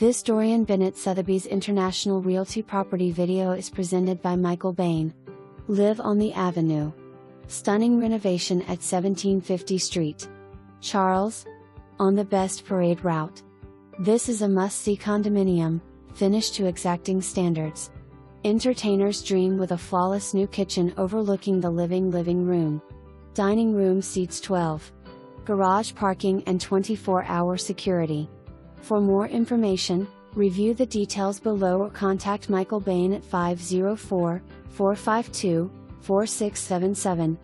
This Dorian Bennett Sotheby's International Realty property video is presented by MichaelBain. Live on the Avenue. Stunning renovation at 1750 Street. Charles. On the best parade route. This is a must-see condominium, finished to exacting standards. Entertainer's dream with a flawless new kitchen overlooking the living room. Dining room seats 12. Garage parking and 24-hour security. For more information, review the details below or contact MichaelBain at 504-452-4677.